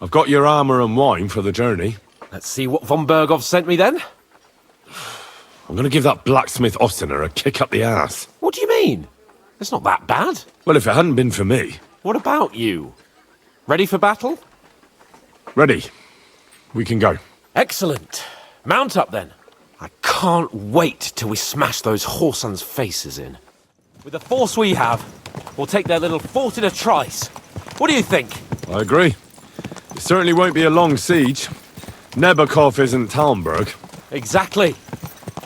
I've got your armour and wine for the journey. Let's see what von Berghoff sent me then. I'm going to give that blacksmith Ostener a kick up the ass. What do you mean? It's not that bad. Well, if it hadn't been for me... What about you? Ready for battle? Ready. We can go. Excellent. Mount up then. I can't wait till we smash those whoresons' faces in. With the force we have, we'll take their little fort in a trice. What do you think? I agree. It certainly won't be a long siege. Nebakov isn't Talmberg. Exactly.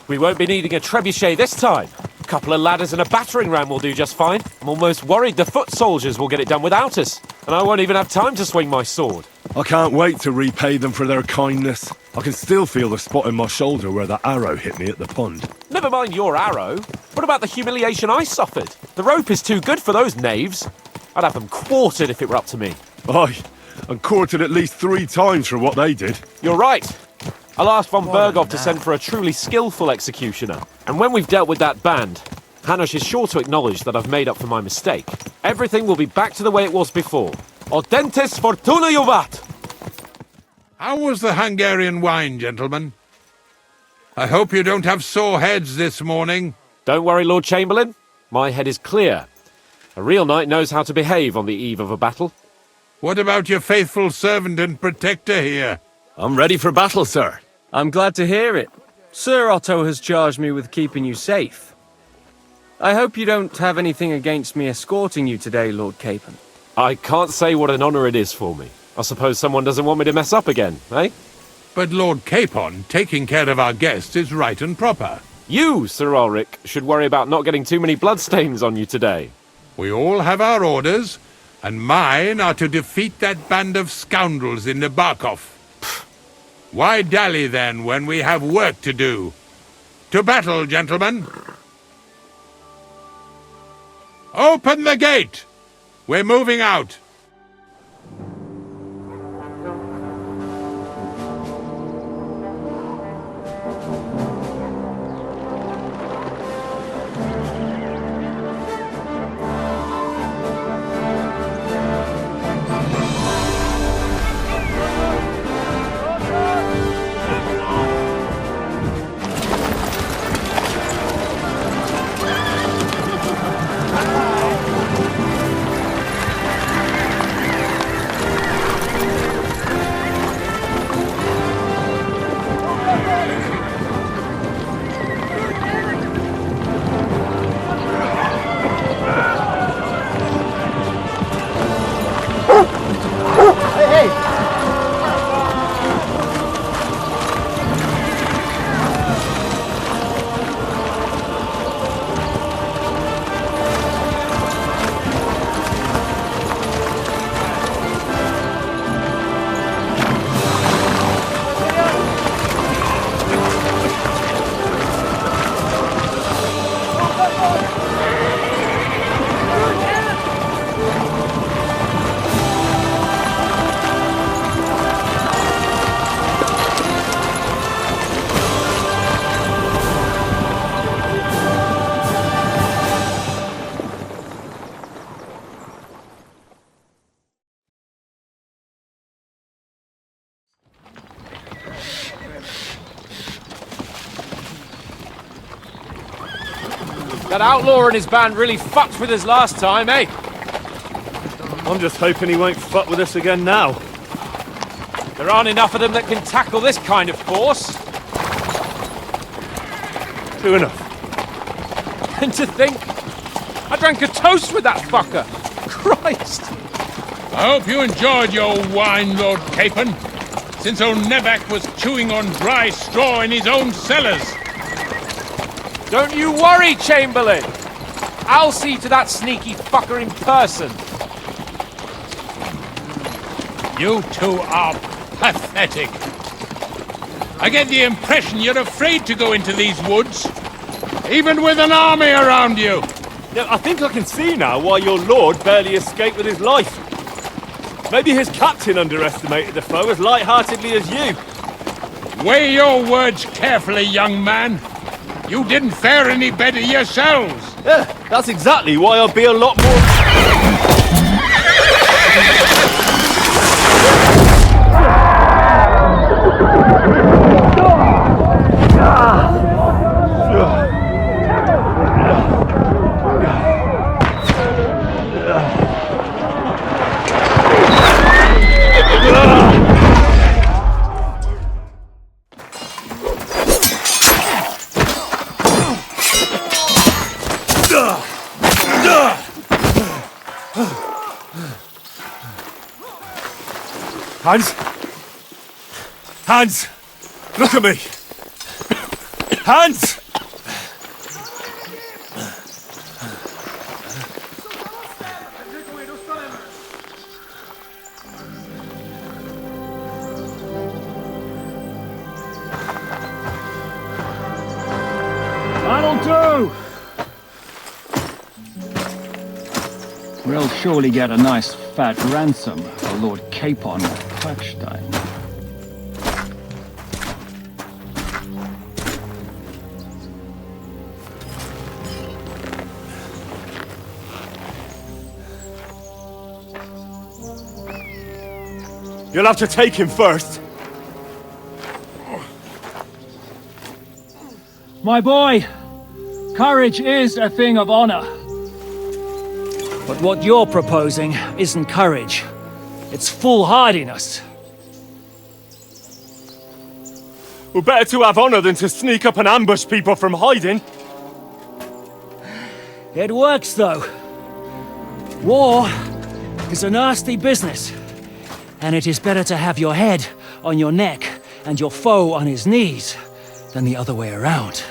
We won't be needing a trebuchet this time. A couple of ladders and a battering ram will do just fine. I'm almost worried the foot soldiers will get it done without us. And I won't even have time to swing my sword. I can't wait to repay them for their kindness. I can still feel the spot in my shoulder where the arrow hit me at the pond. Never mind your arrow. What about the humiliation I suffered? The rope is too good for those knaves. I'd have them quartered if it were up to me. Aye, and quartered at least 3 times for what they did. You're right. I'll ask von Berghoff to send for a truly skillful executioner. And when we've dealt with that band, Hanush is sure to acknowledge that I've made up for my mistake. Everything will be back to the way it was before. Audentes fortuna juvat! How was the Hungarian wine, gentlemen? I hope you don't have sore heads this morning. Don't worry, Lord Chamberlain. My head is clear. A real knight knows how to behave on the eve of a battle. What about your faithful servant and protector here? I'm ready for battle, sir. I'm glad to hear it. Sir Otto has charged me with keeping you safe. I hope you don't have anything against me escorting you today, Lord Capon. I can't say what an honour it is for me. I suppose someone doesn't want me to mess up again, eh? But Lord Capon, taking care of our guests is right and proper. You, Sir Ulrich, should worry about not getting too many bloodstains on you today. We all have our orders, and mine are to defeat that band of scoundrels in Nebakov. Why dally then when we have work to do? To battle, gentlemen! Open the gate! We're moving out! That outlaw and his band really fucked with us last time, eh? I'm just hoping he won't fuck with us again now. There aren't enough of them that can tackle this kind of force. True enough. And to think, I drank a toast with that fucker. Christ! I hope you enjoyed your wine, Lord Capon, since old Nebak was chewing on dry straw in his own cellars. Don't you worry, Chamberlain! I'll see to that sneaky fucker in person. You two are pathetic. I get the impression you're afraid to go into these woods, even with an army around you. Yeah, I think I can see now why your lord barely escaped with his life. Maybe his captain underestimated the foe as light-heartedly as you. Weigh your words carefully, young man. You didn't fare any better yourselves. Yeah, that's exactly why I'll be a lot more... Hans? Hans! Look at me! Hans! That'll do! We'll surely get a nice fat ransom for Lord Capon of Klackstein. You'll have to take him first. My boy, courage is a thing of honor. But what you're proposing isn't courage. It's foolhardiness. Well, better to have honor than to sneak up and ambush people from hiding. It works, though. War is a nasty business. And it is better to have your head on your neck and your foe on his knees than the other way around.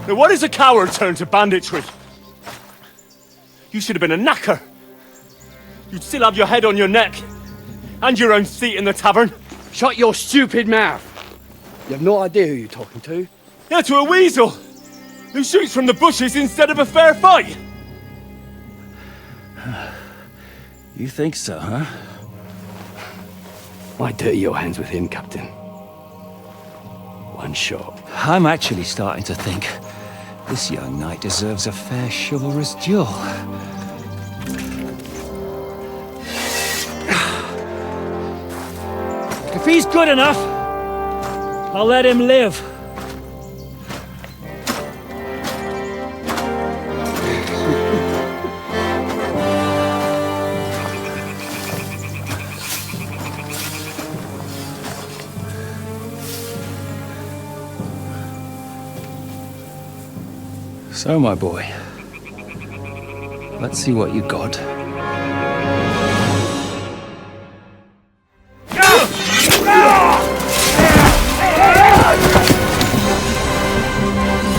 Now, what is a coward turned to banditry? You should have been a knacker. You'd still have your head on your neck and your own seat in the tavern. Shut your stupid mouth! You have no idea who you're talking to. Yeah, to a weasel who shoots from the bushes instead of a fair fight. You think so, huh? Why dirty your hands with him, Captain? One shot. I'm actually starting to think this young knight deserves a fair chivalrous duel. If he's good enough, I'll let him live. So, my boy, let's see what you got.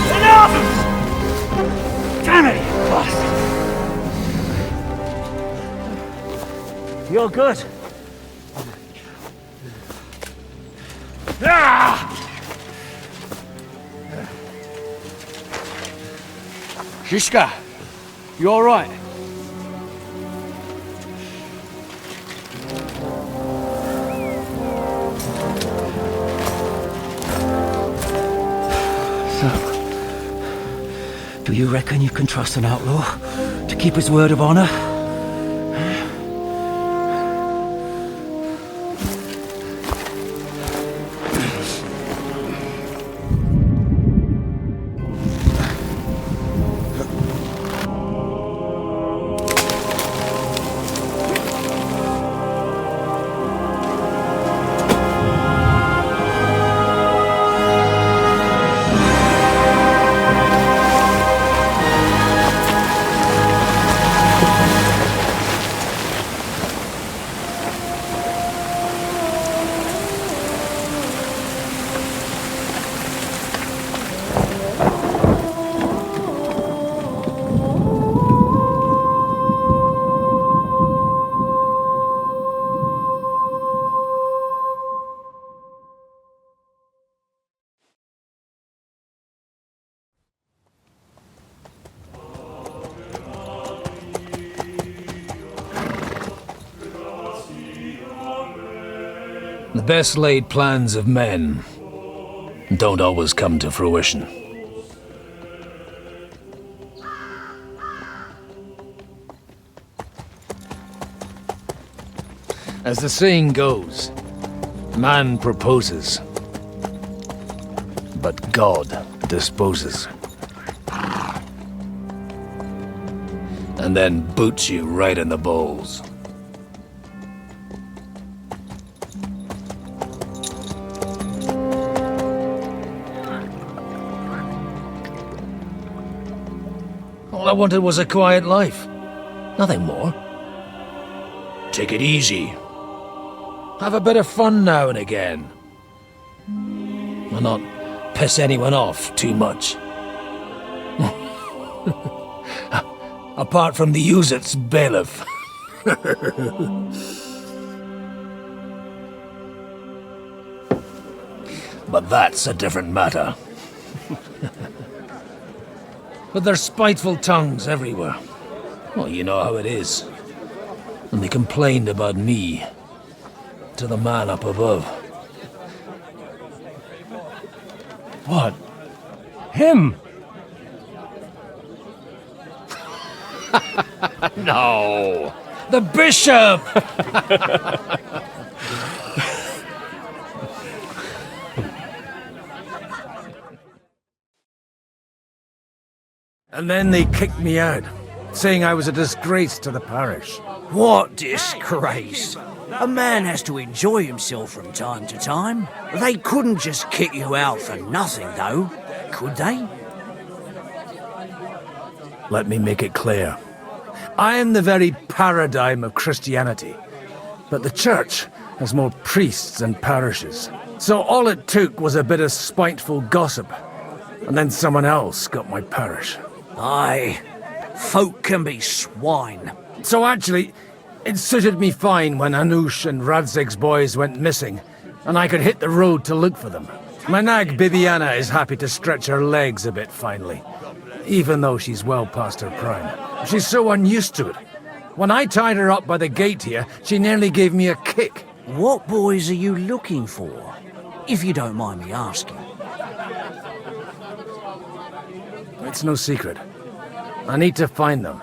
Enough! Damn it, you bastard! You're good. Shishka, you all right? So, do you reckon you can trust an outlaw to keep his word of honor? The best laid plans of men don't always come to fruition. As the saying goes, man proposes, but God disposes. And then boots you right in the balls. All I wanted was a quiet life. Nothing more. Take it easy. Have a bit of fun now and again. And not piss anyone off too much. Apart from the Uzit's bailiff. But that's a different matter. But there's spiteful tongues everywhere. Well, you know how it is. And they complained about me to the man up above. What? Him? No! The bishop! And then they kicked me out, saying I was a disgrace to the parish. What disgrace! A man has to enjoy himself from time to time. They couldn't just kick you out for nothing, though, could they? Let me make it clear. I am the very paradigm of Christianity. But the church has more priests than parishes. So all it took was a bit of spiteful gossip. And then someone else got my parish. Aye, folk can be swine. So actually, it suited me fine when Anush and Radzig's boys went missing, and I could hit the road to look for them. My nag Bibiana is happy to stretch her legs a bit finally, even though she's well past her prime. She's so unused to it. When I tied her up by the gate here, she nearly gave me a kick. What boys are you looking for, if you don't mind me asking? It's no secret. I need to find them.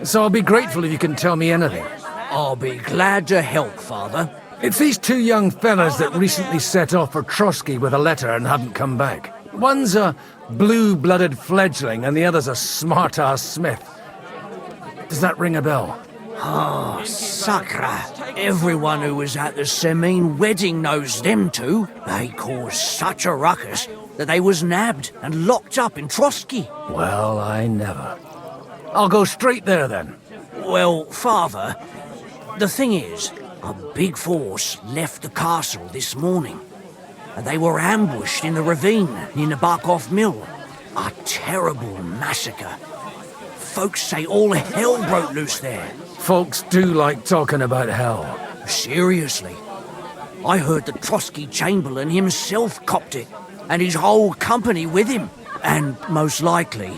So I'll be grateful if you can tell me anything. I'll be glad to help, Father. It's these two young fellas that recently set off for Trotsky with a letter and haven't come back. One's a blue-blooded fledgling and the other's a smart-ass smith. Does that ring a bell? Ah, Sakra. Everyone who was at the Semine wedding knows them two. They caused such a ruckus that they was nabbed and locked up in Trotsky. Well, I never. I'll go straight there then. Well, Father, the thing is, a big force left the castle this morning, and they were ambushed in the ravine near the Barkov Mill. A terrible massacre. Folks say all hell broke loose there. Folks do like talking about hell. Seriously. I heard the Trotsky Chamberlain himself copped it, and his whole company with him. And most likely,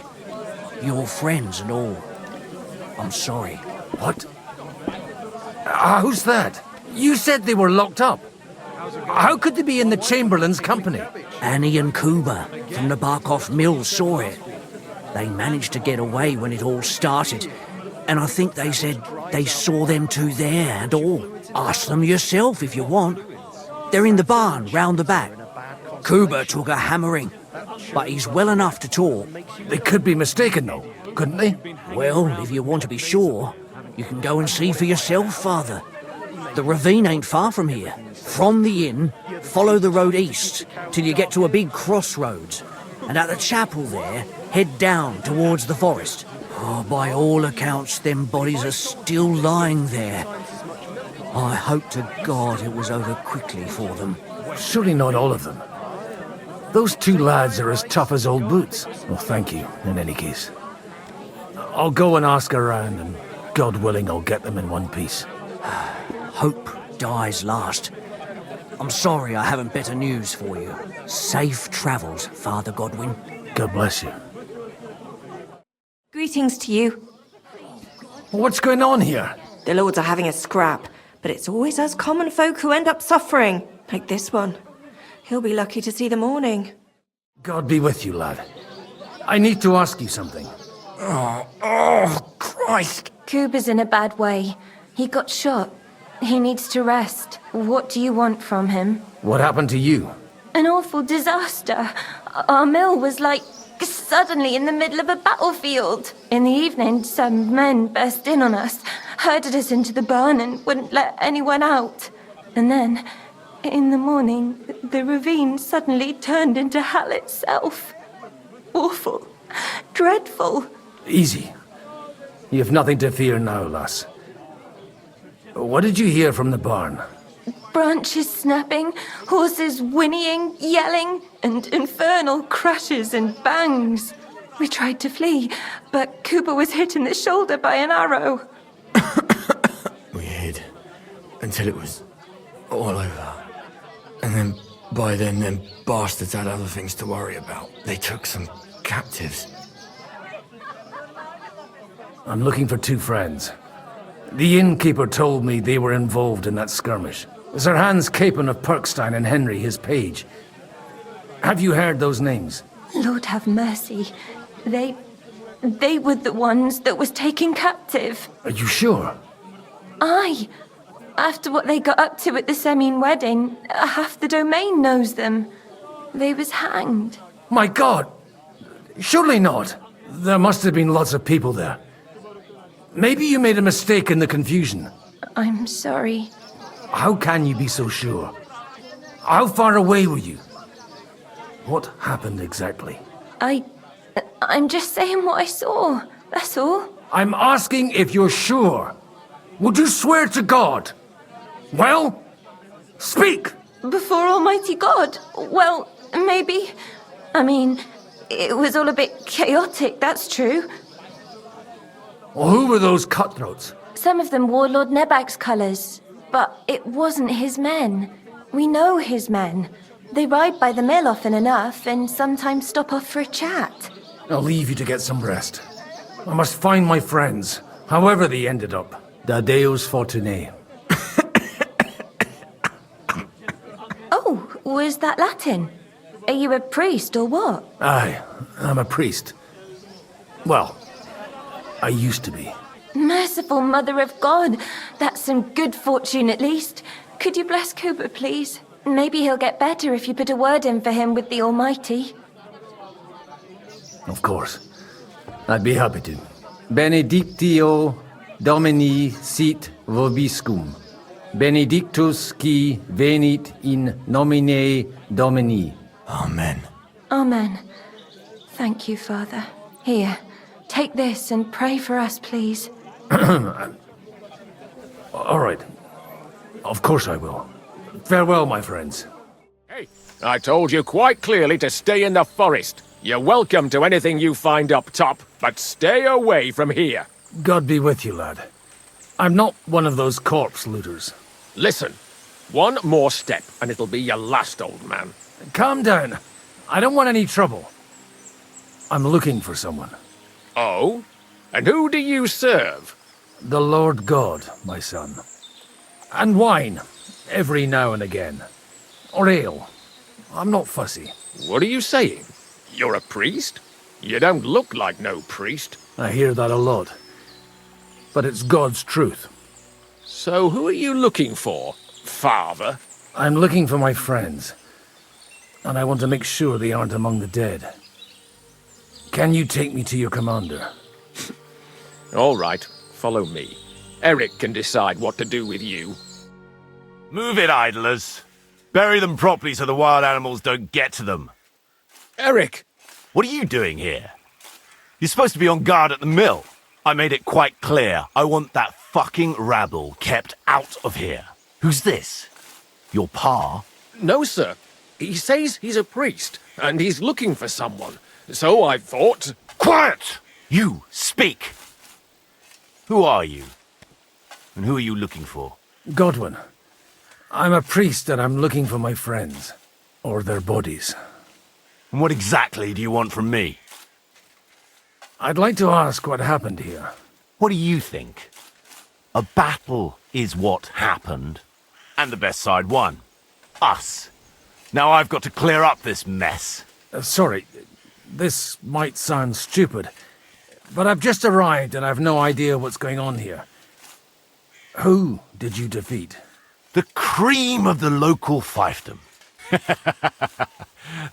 your friends and all. I'm sorry. What? Who's that? You said they were locked up. How could they be in the Chamberlain's company? Annie and Kuba from the Barkov Mill saw it. They managed to get away when it all started, and I think they said they saw them two there and all. Ask them yourself if you want. They're in the barn round the back. Kuba took a hammering, but he's well enough to talk. They could be mistaken, though, couldn't they? Well, if you want to be sure, you can go and see for yourself, Father. The ravine ain't far from here. From the inn, follow the road east till you get to a big crossroads. And at the chapel there, head down towards the forest. Oh, by all accounts, them bodies are still lying there. I hope to God it was over quickly for them. Surely not all of them. Those two lads are as tough as old boots. Well, thank you, in any case. I'll go and ask around, and God willing, I'll get them in one piece. Hope dies last. I'm sorry I haven't better news for you. Safe travels, Father Godwin. God bless you. Greetings to you. What's going on here? The lords are having a scrap, but it's always us common folk who end up suffering, like this one. He'll be lucky to see the morning. God be with you, lad. I need to ask you something. Oh, Christ! Kuba's in a bad way. He got shot. He needs to rest. What do you want from him? What happened to you? An awful disaster. Our mill was like suddenly in the middle of a battlefield. In the evening, some men burst in on us, herded us into the barn and wouldn't let anyone out. And then, in the morning, the ravine suddenly turned into hell itself. Awful. Dreadful. Easy. You have nothing to fear now, lass. What did you hear from the barn? Branches snapping, horses whinnying, yelling, and infernal crashes and bangs. We tried to flee, but Cooper was hit in the shoulder by an arrow. We hid until it was all over. And then, by then, them bastards had other things to worry about. They took some captives. I'm looking for 2 friends. The innkeeper told me they were involved in that skirmish. Sir Hans Capon of Perkstein and Henry, his page. Have you heard those names? Lord have mercy. They were the ones that was taken captive. Are you sure? Aye. After what they got up to at the Semine wedding, half the domain knows them. They was hanged. My God! Surely not. There must have been lots of people there. Maybe you made a mistake in the confusion. I'm sorry. How can you be so sure? How far away were you? What happened exactly? I'm just saying what I saw. That's all. I'm asking if you're sure. Would you swear to God? Well, speak! Before Almighty God? Well, maybe. I mean, it was all a bit chaotic, that's true. Well, who were those cutthroats? Some of them wore Lord Nebag's colours, but it wasn't his men. We know his men. They ride by the mill often enough and sometimes stop off for a chat. I'll leave you to get some rest. I must find my friends, however they ended up. Da Deus Fortunae. Oh, was that Latin? Are you a priest or what? Aye, I'm a priest. Well, I used to be. Merciful Mother of God. That's some good fortune at least. Could you bless Cooper, please? Maybe he'll get better if you put a word in for him with the Almighty. Of course. I'd be happy to. Benedictio Domini sit vobiscum. Benedictus qui venit in nomine Domini. Amen. Amen. Thank you, Father. Here, take this and pray for us, please. All right. Of course I will. Farewell, my friends. Hey, I told you quite clearly to stay in the forest. You're welcome to anything you find up top, but stay away from here. God be with you, lad. I'm not one of those corpse looters. Listen, one more step and it'll be your last, old man. Calm down. I don't want any trouble. I'm looking for someone. Oh? And who do you serve? The Lord God, my son. And wine, every now and again. Or ale. I'm not fussy. What are you saying? You're a priest? You don't look like no priest. I hear that a lot. But it's God's truth. So who are you looking for, Father? I'm looking for my friends. And I want to make sure they aren't among the dead. Can you take me to your commander? All right, follow me. Eric can decide what to do with you. Move it, idlers. Bury them properly so the wild animals don't get to them. Eric! What are you doing here? You're supposed to be on guard at the mill. I made it quite clear. I want that fucking rabble kept out of here. Who's this? Your pa? No, sir. He says he's a priest, and he's looking for someone. So I thought... Quiet! You, speak! Who are you? And who are you looking for? Godwin. I'm a priest and I'm looking for my friends. Or their bodies. And what exactly do you want from me? I'd like to ask what happened here. What do you think? A battle is what happened. And the best side won. Us. Now I've got to clear up this mess. Sorry, this might sound stupid, but I've just arrived and I've no idea what's going on here. Who did you defeat? The cream of the local fiefdom.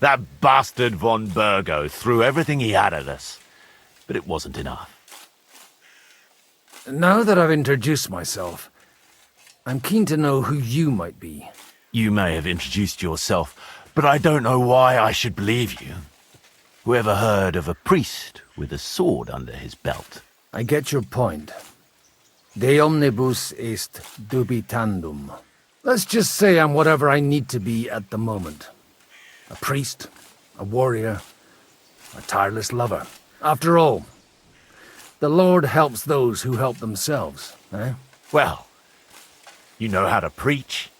That bastard von Burgo threw everything he had at us, but it wasn't enough. Now that I've introduced myself, I'm keen to know who you might be. You may have introduced yourself, but I don't know why I should believe you. Whoever heard of a priest with a sword under his belt? I get your point. De omnibus est dubitandum. Let's just say I'm whatever I need to be at the moment. A priest, a warrior, a tireless lover. After all, the Lord helps those who help themselves, eh? Well, you know how to preach.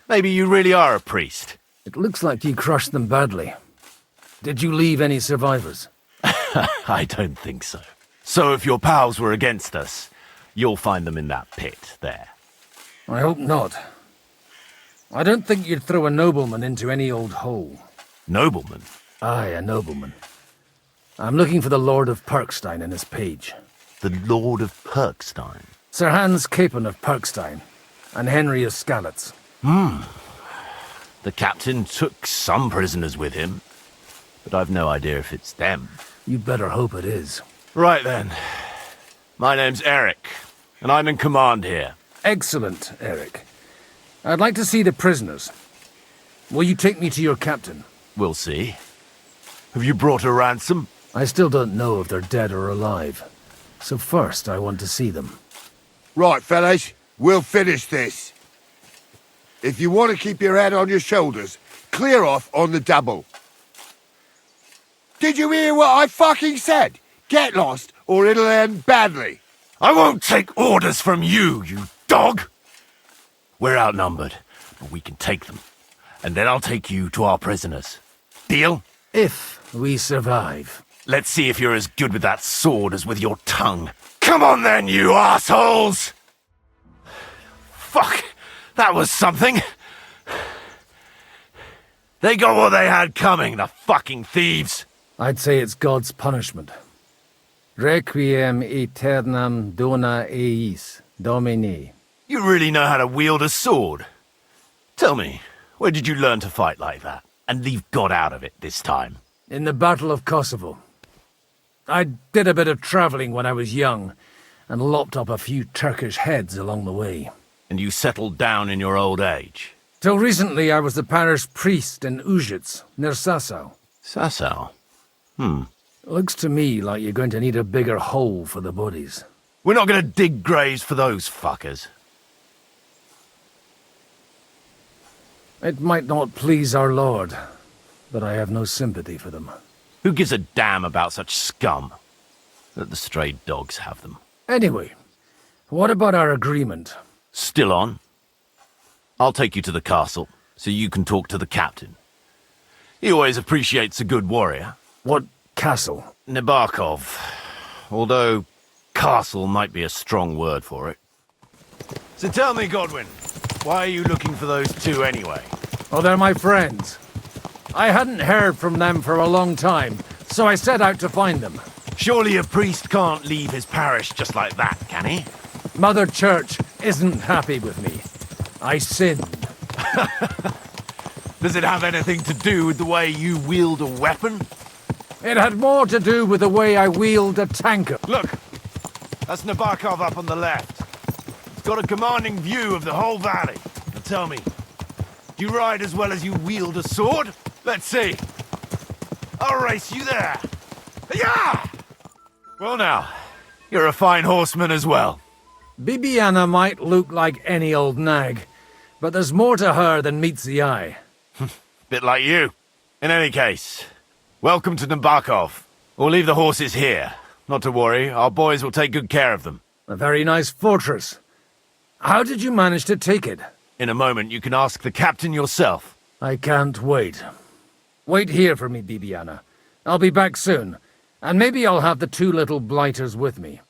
Maybe you really are a priest. It looks like you crushed them badly. Did you leave any survivors? I don't think so. So if your pals were against us, you'll find them in that pit there. I hope not. I don't think you'd throw a nobleman into any old hole. Nobleman? Aye, a nobleman. I'm looking for the Lord of Perkstein and his page. The Lord of Perkstein? Sir Hans Capon of Perkstein, and Henry of Skalitz. The captain took some prisoners with him, but I've no idea if it's them. You'd better hope it is. Right then. My name's Eric, and I'm in command here. Excellent, Eric. I'd like to see the prisoners. Will you take me to your captain? We'll see. Have you brought a ransom? I still don't know if they're dead or alive. So first, I want to see them. Right, fellas, we'll finish this. If you want to keep your head on your shoulders, clear off on the double. Did you hear what I fucking said? Get lost, or it'll end badly. I won't take orders from you, you dog! We're outnumbered, but we can take them. And then I'll take you to our prisoners. Deal? If we survive. Let's see if you're as good with that sword as with your tongue. Come on then, you assholes! Fuck! That was something! They got what they had coming, the fucking thieves! I'd say it's God's punishment. Requiem aeternam dona eis, Domini. You really know how to wield a sword? Tell me, where did you learn to fight like that? And leave God out of it this time? In the Battle of Kosovo. I did a bit of travelling when I was young, and lopped up a few Turkish heads along the way. And you settled down in your old age? Till recently I was the parish priest in Ujits, near Sasau. Sasau? Looks to me like you're going to need a bigger hole for the bodies. We're not going to dig graves for those fuckers. It might not please our Lord, but I have no sympathy for them. Who gives a damn about such scum? Let the stray dogs have them. Anyway, what about our agreement? Still on? I'll take you to the castle, so you can talk to the captain. He always appreciates a good warrior. What castle? Nabokov. Although, castle might be a strong word for it. So tell me, Godwin, why are you looking for those two anyway? Oh, they're my friends. I hadn't heard from them for a long time, so I set out to find them. Surely a priest can't leave his parish just like that, can he? Mother Church isn't happy with me. I sinned. Does it have anything to do with the way you wield a weapon? It had more to do with the way I wield a tanker. Look, that's Nabokov up on the left. It's got a commanding view of the whole valley. Now tell me, do you ride as well as you wield a sword? Let's see. I'll race you there. Yeah! Well now, you're a fine horseman as well. Bibiana might look like any old nag, but there's more to her than meets the eye. Bit like you. In any case, welcome to Nabokov. We'll leave the horses here. Not to worry, our boys will take good care of them. A very nice fortress. How did you manage to take it? In a moment, you can ask the captain yourself. I can't wait. Wait here for me, Bibiana. I'll be back soon, and maybe I'll have the two little blighters with me.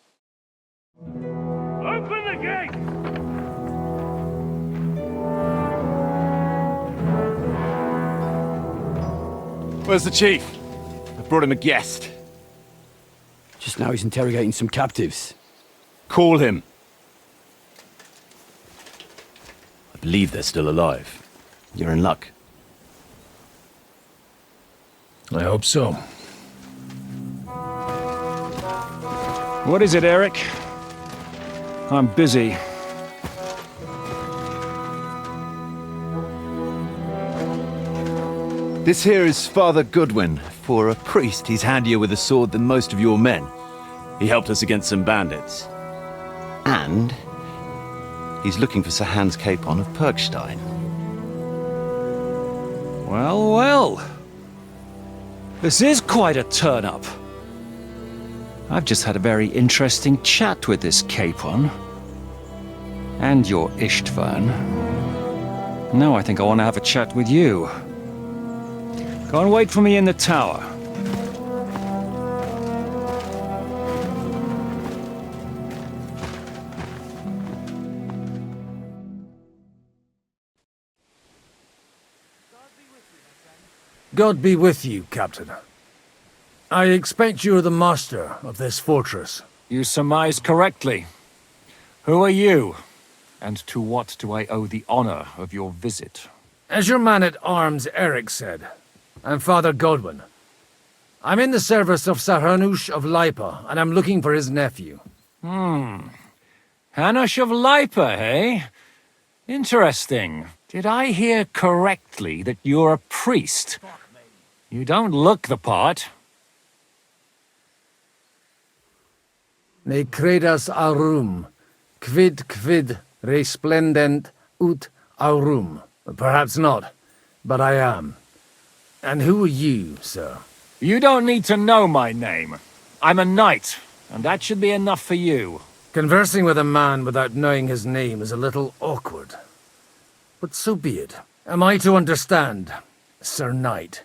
Open the gate! Where's the chief? I brought him a guest. Just now he's interrogating some captives. Call him. I believe they're still alive. You're in luck. I hope so. What is it, Eric? I'm busy. This here is Father Goodwin. For a priest, he's handier with a sword than most of your men. He helped us against some bandits. And And he's looking for Sir Hans Capon of Perkstein. Well, well. This is quite a turn-up. I've just had a very interesting chat with this Capon. And your Ishtvan. Now I think I want to have a chat with you. Go and wait for me in the tower. God be with you, Captain. I expect you're the master of this fortress. You surmise correctly. Who are you? And to what do I owe the honor of your visit? As your man-at-arms Eric said, I'm Father Godwin. I'm in the service of Sir Hanush of Lipa, and I'm looking for his nephew. Hanush of Lipa, eh? Interesting. Did I hear correctly that you're a priest? You don't look the part. Ne credas aurum, quid resplendent ut aurum. Perhaps not, but I am. And who are you, sir? You don't need to know my name. I'm a knight, and that should be enough for you. Conversing with a man without knowing his name is a little awkward. But so be it. Am I to understand, Sir Knight,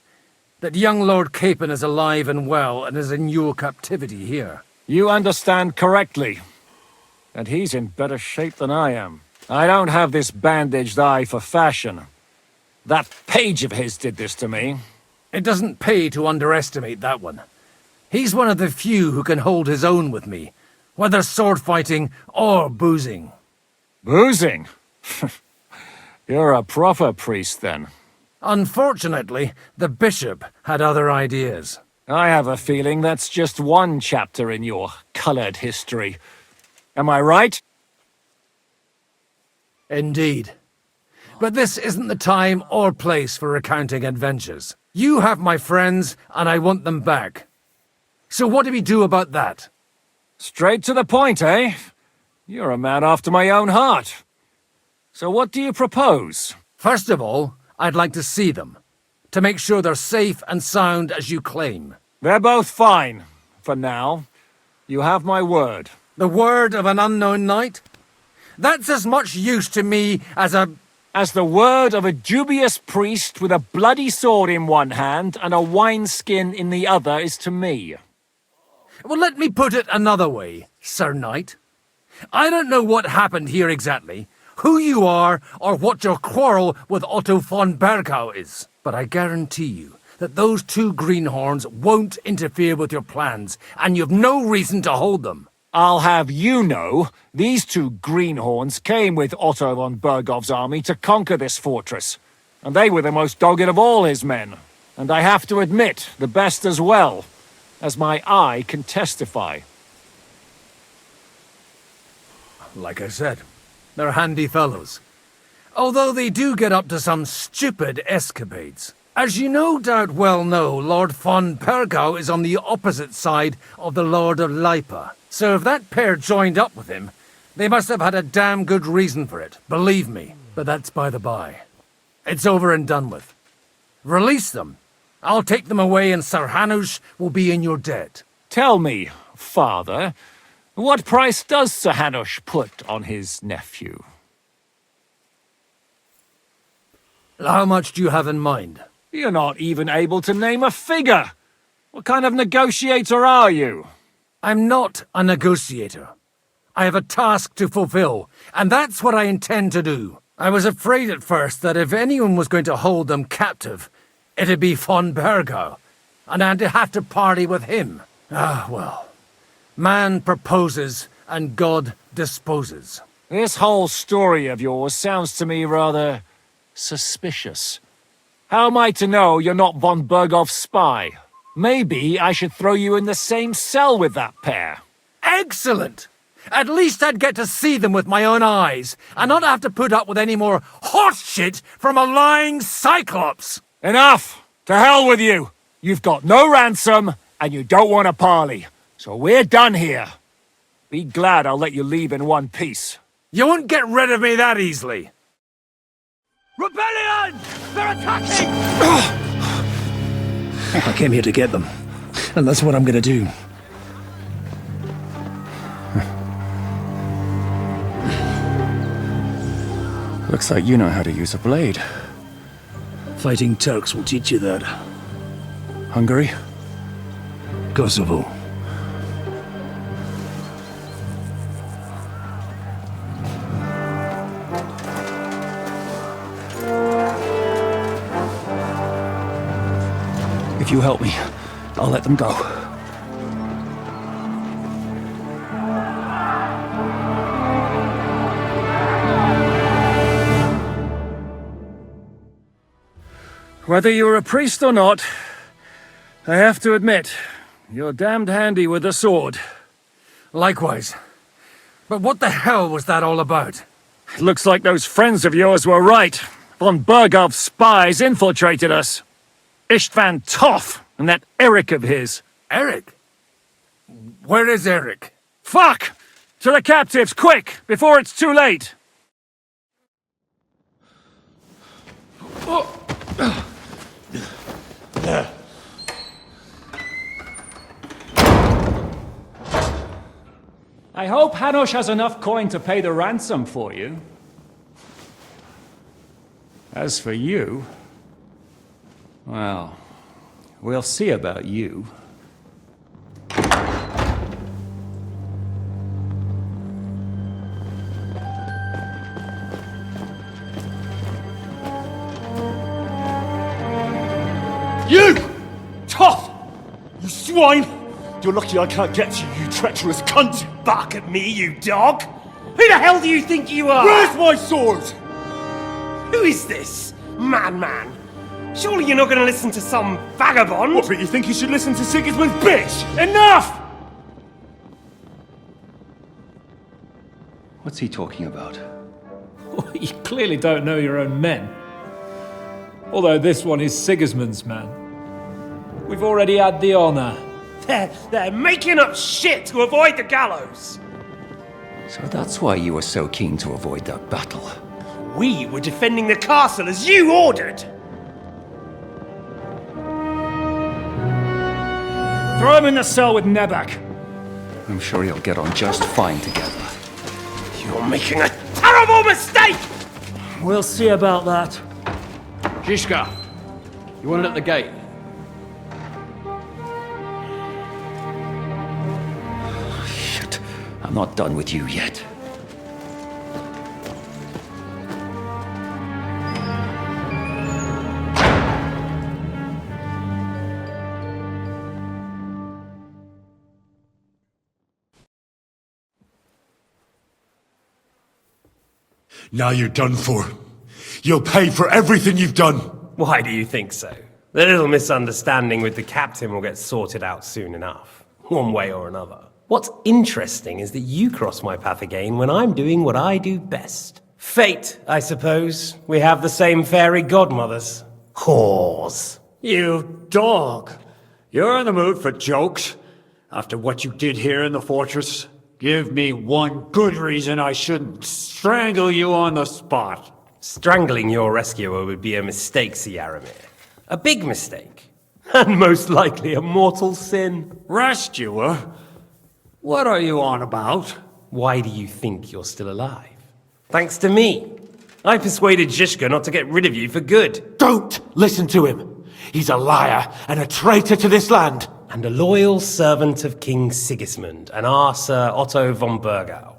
that young Lord Capon is alive and well and is in your captivity here? You understand correctly. And he's in better shape than I am. I don't have this bandaged eye for fashion. That page of his did this to me. It doesn't pay to underestimate that one. He's one of the few who can hold his own with me, whether sword fighting or boozing. Boozing? You're a proper priest, then. Unfortunately, the bishop had other ideas. I have a feeling that's just one chapter in your colored history. Am I right? Indeed. But this isn't the time or place for recounting adventures. You have my friends, and I want them back. So what do we do about that? Straight to the point, eh? You're a man after my own heart. So what do you propose? First of all, I'd like to see them, to make sure they're safe and sound as you claim. They're both fine, for now. You have my word. The word of an unknown knight? That's as much use to me as the word of a dubious priest with a bloody sword in one hand and a wineskin in the other is to me. Well, let me put it another way, Sir Knight. I don't know what happened here exactly, who you are, or what your quarrel with Otto von Bergau is. But I guarantee you that those two greenhorns won't interfere with your plans, and you've no reason to hold them. I'll have you know, these two greenhorns came with Otto von Bergov's army to conquer this fortress, and they were the most dogged of all his men. And I have to admit, the best as well, as my eye can testify. Like I said, they're handy fellows. Although they do get up to some stupid escapades. As you no doubt well know, Lord von Bergau is on the opposite side of the Lord of Lipa. So if that pair joined up with him, they must have had a damn good reason for it, believe me. But that's by the by. It's over and done with. Release them. I'll take them away and Sir Hanush will be in your debt. Tell me, father, what price does Sir Hanush put on his nephew? How much do you have in mind? You're not even able to name a figure. What kind of negotiator are you? I'm not a negotiator. I have a task to fulfill, and that's what I intend to do. I was afraid at first that if anyone was going to hold them captive, it'd be von Bergau, and I'd have to party with him. Ah, well. Man proposes, and God disposes. This whole story of yours sounds to me rather suspicious. How am I to know you're not von Bergov's spy? Maybe I should throw you in the same cell with that pair. Excellent! At least I'd get to see them with my own eyes, and not have to put up with any more horse shit from a lying cyclops! Enough! To hell with you! You've got no ransom, and you don't want a parley. So we're done here. Be glad I'll let you leave in one piece. You won't get rid of me that easily. Rebellion! They're attacking! I came here to get them, and that's what I'm gonna do. Looks like you know how to use a blade. Fighting Turks will teach you that. Hungary? Kosovo. If you help me, I'll let them go. Whether you're a priest or not, I have to admit, you're damned handy with a sword. Likewise. But what the hell was that all about? It looks like those friends of yours were right. Von Bergov's spies infiltrated us. Istvan Toth and that Eric of his. Eric? Where is Eric? Fuck! To the captives, quick, before it's too late! I hope Hanush has enough coin to pay the ransom for you. As for you, well, we'll see about you. You! Toth! You swine! You're lucky I can't get to you, you treacherous cunt! Bark at me, you dog! Who the hell do you think you are? Where's my sword? Who is this? Man. Surely you're not going to listen to some vagabond? What, but you think you should listen to Sigismund's bitch? Enough! What's he talking about? You clearly don't know your own men. Although this one is Sigismund's man. We've already had the honor. They're making up shit to avoid the gallows! So that's why you were so keen to avoid that battle. We were defending the castle as you ordered! Throw him in the cell with Nebak. I'm sure you'll get on just fine together. You're making a terrible mistake! We'll see about that. Zizka, you want it at the gate? Shit, I'm not done with you yet. Now you're done for. You'll pay for everything you've done. Why do you think so? The little misunderstanding with the captain will get sorted out soon enough, one way or another. What's interesting is that you cross my path again when I'm doing what I do best. Fate, I suppose. We have the same fairy godmothers. Whores. You dog. You're in the mood for jokes? After what you did here in the fortress? Give me one good reason I shouldn't strangle you on the spot. Strangling your rescuer would be a mistake, Yaramir. A big mistake. And most likely a mortal sin. Rescuer? What are you on about? Why do you think you're still alive? Thanks to me. I persuaded Zizka not to get rid of you for good. Don't listen to him. He's a liar and a traitor to this land. And a loyal servant of King Sigismund and our Sir Otto von Bergau.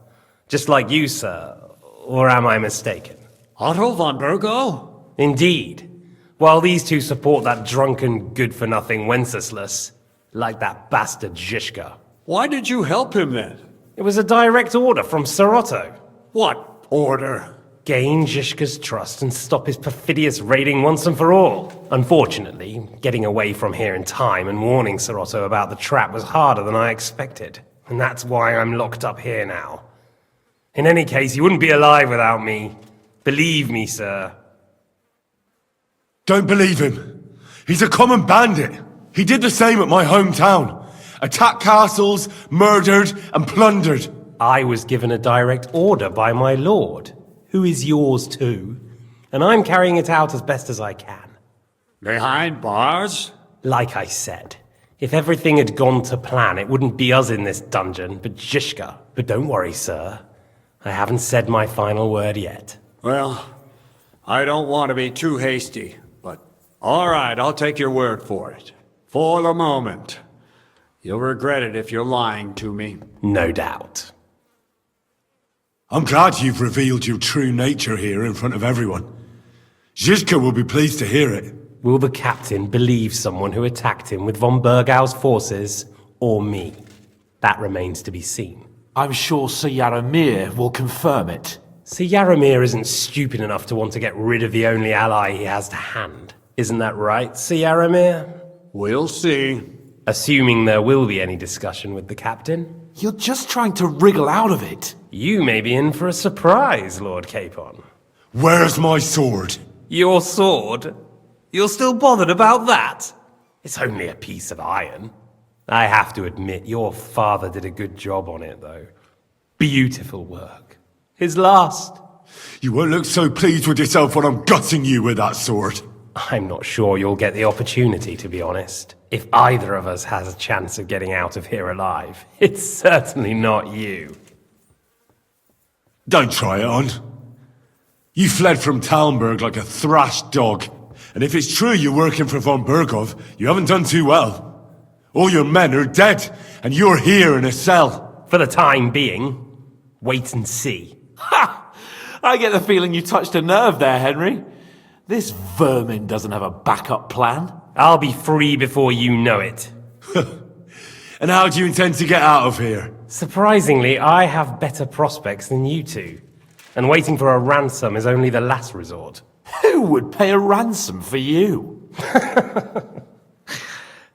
Just like you, sir. Or am I mistaken? Otto von Bergau? Indeed. While these two support that drunken, good-for-nothing Wenceslas, like that bastard Zizka. Why did you help him then? It was a direct order from Sir Otto. What order? Gain Zizka's trust and stop his perfidious raiding once and for all. Unfortunately, getting away from here in time and warning Sir Otto about the trap was harder than I expected. And that's why I'm locked up here now. In any case, you wouldn't be alive without me. Believe me, sir. Don't believe him. He's a common bandit. He did the same at my hometown. Attacked castles, murdered and plundered. I was given a direct order by my lord, who is yours too, and I'm carrying it out as best as I can. Behind bars? Like I said, if everything had gone to plan, it wouldn't be us in this dungeon, but Zizka. But don't worry, sir. I haven't said my final word yet. Well, I don't want to be too hasty, but all right, I'll take your word for it. For the moment. You'll regret it if you're lying to me. No doubt. I'm glad you've revealed your true nature here in front of everyone. Zizka will be pleased to hear it. Will the captain believe someone who attacked him with von Bergau's forces, or me? That remains to be seen. I'm sure Sir Yaramir will confirm it. Sir Yaramir isn't stupid enough to want to get rid of the only ally he has to hand. Isn't that right, Sir Yaramir? We'll see. Assuming there will be any discussion with the captain. You're just trying to wriggle out of it. You may be in for a surprise, Lord Capon. Where's my sword? Your sword? You're still bothered about that? It's only a piece of iron. I have to admit, your father did a good job on it, though. Beautiful work. His last. You won't look so pleased with yourself when I'm gutting you with that sword. I'm not sure you'll get the opportunity, to be honest. If either of us has a chance of getting out of here alive, it's certainly not you. Don't try it on. You fled from Talmberg like a thrashed dog. And if it's true you're working for von Bergov, you haven't done too well. All your men are dead, and you're here in a cell. For the time being, wait and see. Ha! I get the feeling you touched a nerve there, Henry. This vermin doesn't have a backup plan. I'll be free before you know it. And how do you intend to get out of here? Surprisingly, I have better prospects than you two. And waiting for a ransom is only the last resort. Who would pay a ransom for you?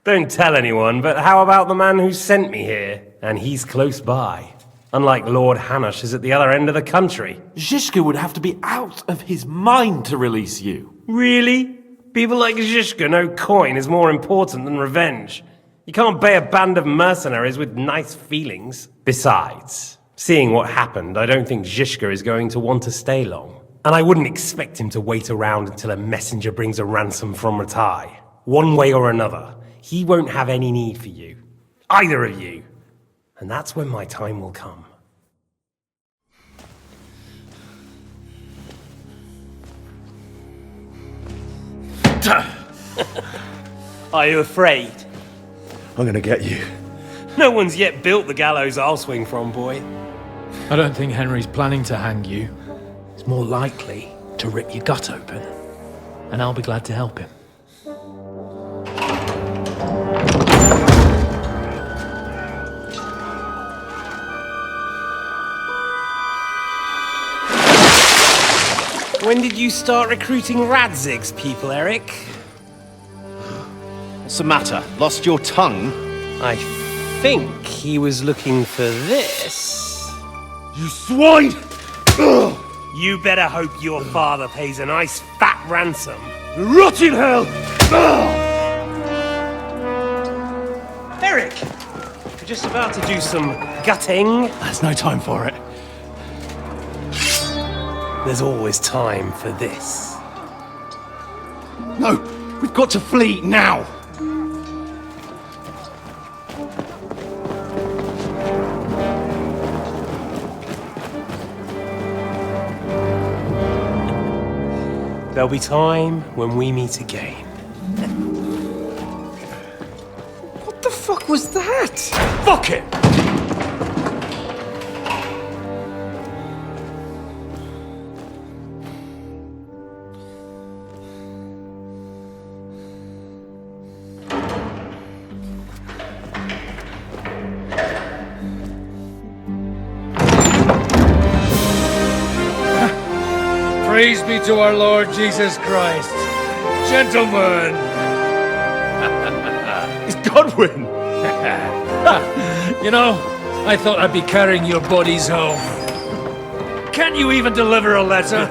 Don't tell anyone, but how about the man who sent me here? And he's close by. Unlike Lord Hanush is at the other end of the country. Zizka would have to be out of his mind to release you. Really? People like Zizka know coin is more important than revenge. You can't pay a band of mercenaries with nice feelings. Besides, seeing what happened, I don't think Zizka is going to want to stay long. And I wouldn't expect him to wait around until a messenger brings a ransom from Ratai. One way or another, he won't have any need for you. Either of you. And that's when my time will come. Are you afraid? I'm gonna get you. No one's yet built the gallows I'll swing from, boy. I don't think Henry's planning to hang you. He's more likely to rip your gut open. And I'll be glad to help him. When did you start recruiting Radzig's people, Eric? What's the matter? Lost your tongue? I think he was looking for this. You swine! You better hope your father pays a nice fat ransom. Rot in hell! Eric! We're just about to do some gutting. There's no time for it. There's always time for this. No! We've got to flee now! There'll be time when we meet again. What the fuck was that? Fuck it! Praise be to our Lord Jesus Christ. Gentlemen! It's Godwin! You know, I thought I'd be carrying your bodies home. Can't you even deliver a letter?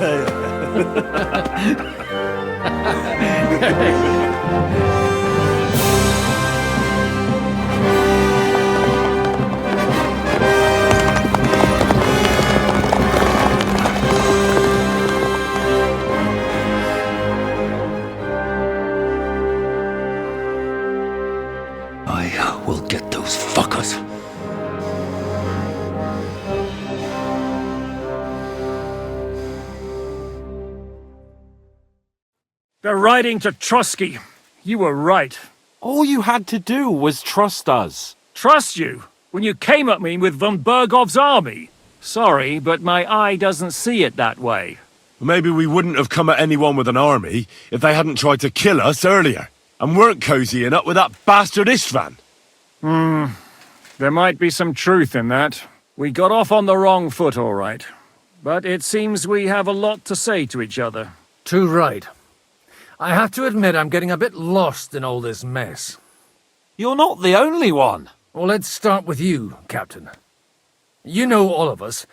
They're riding to Trotsky. You were right. All you had to do was trust us. Trust you? When you came at me with von Bergov's army? Sorry, but my eye doesn't see it that way. Maybe we wouldn't have come at anyone with an army if they hadn't tried to kill us earlier, and weren't cozying up with that bastard Istvan. There might be some truth in that. We got off on the wrong foot, all right. But it seems we have a lot to say to each other. Too right. I have to admit I'm getting a bit lost in all this mess. You're not the only one. Well, let's start with you, Captain. You know all of us,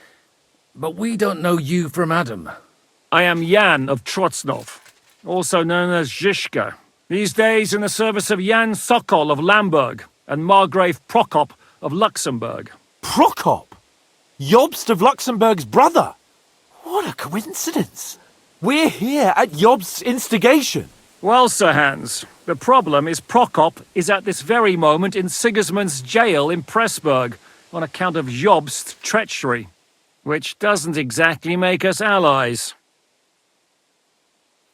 but we don't know you from Adam. I am Jan of Trotsnov, also known as Zizka. These days in the service of Jan Sokol of Lamberg and Margrave Prokop of Luxembourg. Prokop? Jobst of Luxembourg's brother? What a coincidence. We're here at Jobst's instigation. Well, Sir Hans, the problem is Prokop is at this very moment in Sigismund's jail in Pressburg on account of Jobst's treachery, which doesn't exactly make us allies.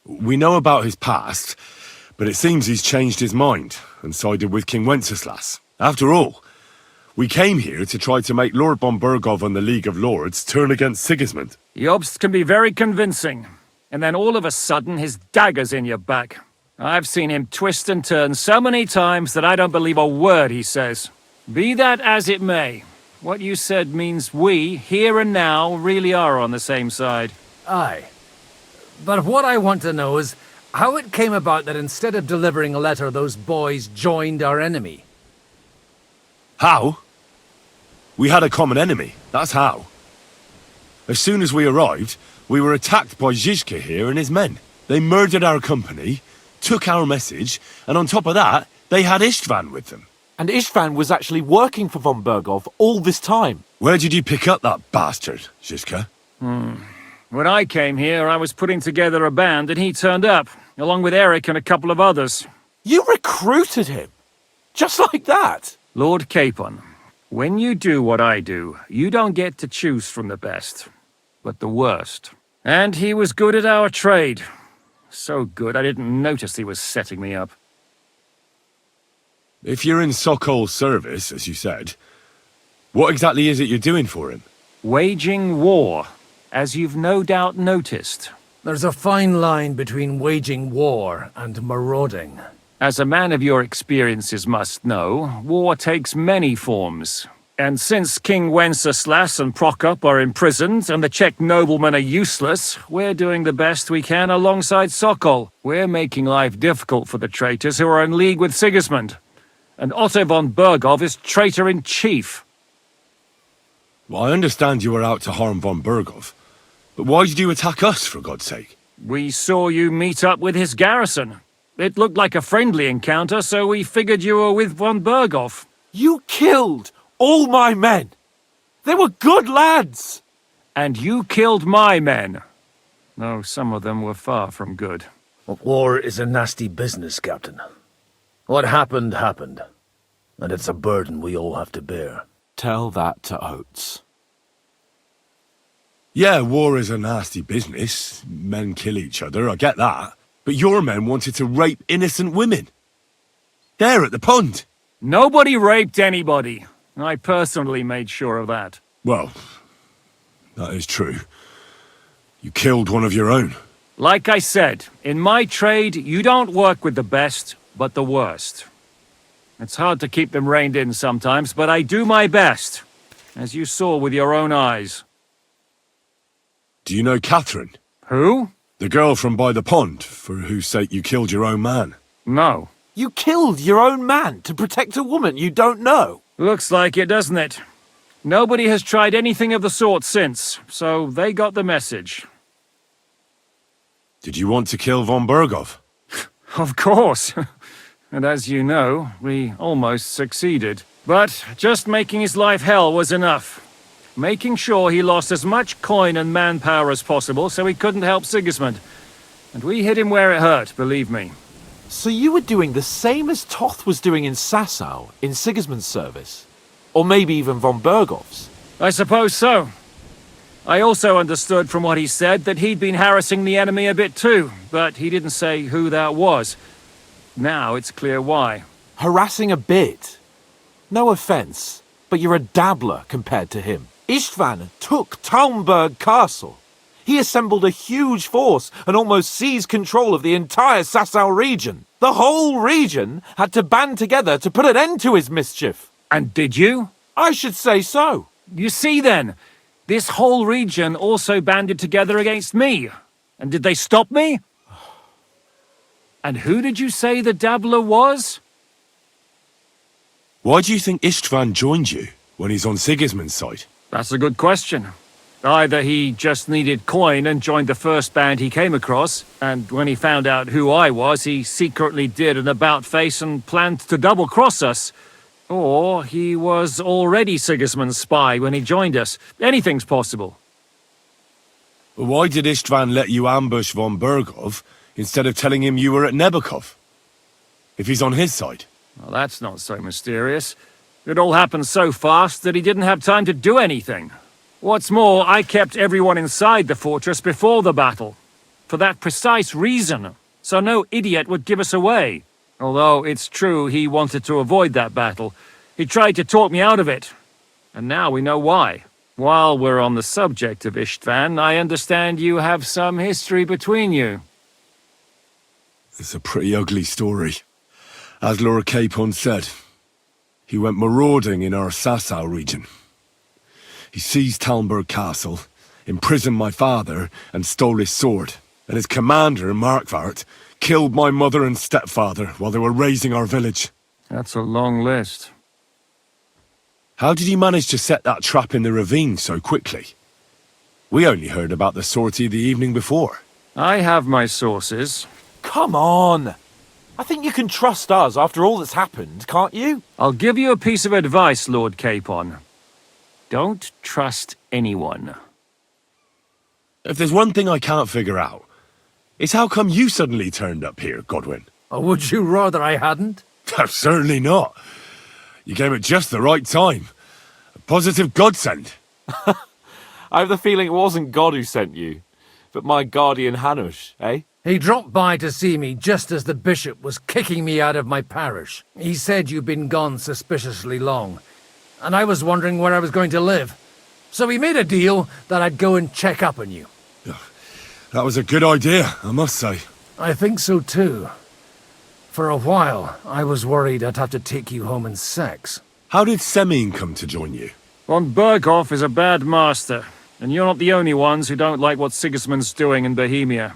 We know about his past, but it seems he's changed his mind and sided with King Wenceslas. After all, we came here to try to make Lord von Bergov and the League of Lords turn against Sigismund. Jobst can be very convincing, and then all of a sudden his dagger's in your back. I've seen him twist and turn so many times that I don't believe a word he says. Be that as it may, what you said means we, here and now, really are on the same side. Aye. But what I want to know is how it came about that instead of delivering a letter, those boys joined our enemy. How? We had a common enemy, that's how. As soon as we arrived, we were attacked by Zizka here and his men. They murdered our company, took our message, and on top of that, they had Istvan with them. And Istvan was actually working for von Bergov all this time. Where did you pick up that bastard, Zizka? When I came here, I was putting together a band and he turned up, along with Eric and a couple of others. You recruited him? Just like that? Lord Capon, when you do what I do, you don't get to choose from the best, but the worst. And he was good at our trade. So good, I didn't notice he was setting me up. If you're in Sokol's service, as you said, what exactly is it you're doing for him? Waging war, as you've no doubt noticed. There's a fine line between waging war and marauding. As a man of your experiences must know, war takes many forms. And since King Wenceslas and Prokop are imprisoned and the Czech noblemen are useless, we're doing the best we can alongside Sokol. We're making life difficult for the traitors who are in league with Sigismund. And Otto von Bergov is traitor-in-chief. Well, I understand you were out to harm von Bergov, but why did you attack us, for God's sake? We saw you meet up with his garrison. It looked like a friendly encounter, so we figured you were with von Bergov. You killed all my men. They were good lads. And you killed my men. Though some of them were far from good. War is a nasty business, Captain. What happened, happened. And it's a burden we all have to bear. Tell that to Oates. Yeah, war is a nasty business. Men kill each other, I get that. But your men wanted to rape innocent women. There at the pond. Nobody raped anybody. I personally made sure of that. Well, that is true. You killed one of your own. Like I said, in my trade, you don't work with the best, but the worst. It's hard to keep them reined in sometimes, but I do my best, as you saw with your own eyes. Do you know Catherine? Who? The girl from by the pond, for whose sake you killed your own man. No. You killed your own man to protect a woman you don't know. Looks like it, doesn't it? Nobody has tried anything of the sort since, so they got the message. Did you want to kill von Bergov? Of course. And as you know, we almost succeeded. But just making his life hell was enough. Making sure he lost as much coin and manpower as possible so he couldn't help Sigismund. And we hit him where it hurt, believe me. So you were doing the same as Toth was doing in Sasau, in Sigismund's service? Or maybe even von Bergov's? I suppose so. I also understood from what he said that he'd been harassing the enemy a bit too, but he didn't say who that was. Now it's clear why. Harassing a bit? No offence, but you're a dabbler compared to him. Istvan took Talmberg Castle. He assembled a huge force and almost seized control of the entire Sasau region. The whole region had to band together to put an end to his mischief. And did you? I should say so. You see then, this whole region also banded together against me. And did they stop me? And who did you say the dabbler was? Why do you think Istvan joined you when he's on Sigismund's side? That's a good question. Either he just needed coin and joined the first band he came across, and when he found out who I was, he secretly did an about-face and planned to double-cross us. Or he was already Sigismund's spy when he joined us. Anything's possible. Why did Istvan let you ambush von Bergov instead of telling him you were at Nebukov? If he's on his side. Well, that's not so mysterious. It all happened so fast that he didn't have time to do anything. What's more, I kept everyone inside the fortress before the battle. For that precise reason, so no idiot would give us away. Although it's true he wanted to avoid that battle. He tried to talk me out of it. And now we know why. While we're on the subject of Istvan, I understand you have some history between you. It's a pretty ugly story. As Lord Capon said, he went marauding in our Sasau region. He seized Talmberg Castle, imprisoned my father, and stole his sword. And his commander, Markvart, killed my mother and stepfather while they were raising our village. That's a long list. How did he manage to set that trap in the ravine so quickly? We only heard about the sortie the evening before. I have my sources. Come on! I think you can trust us after all that's happened, can't you? I'll give you a piece of advice, Lord Capon. Don't trust anyone. If there's one thing I can't figure out, it's how come you suddenly turned up here, Godwin? Or would you rather I hadn't? Certainly not. You came at just the right time. A positive godsend. I have the feeling it wasn't God who sent you, but my guardian Hanush, eh? He dropped by to see me just as the bishop was kicking me out of my parish. He said you'd been gone suspiciously long, and I was wondering where I was going to live. So we made a deal that I'd go and check up on you. That was a good idea, I must say. I think so too. For a while, I was worried I'd have to take you home in sex. How did Semyon come to join you? Von Berghoff is a bad master, and you're not the only ones who don't like what Sigismund's doing in Bohemia.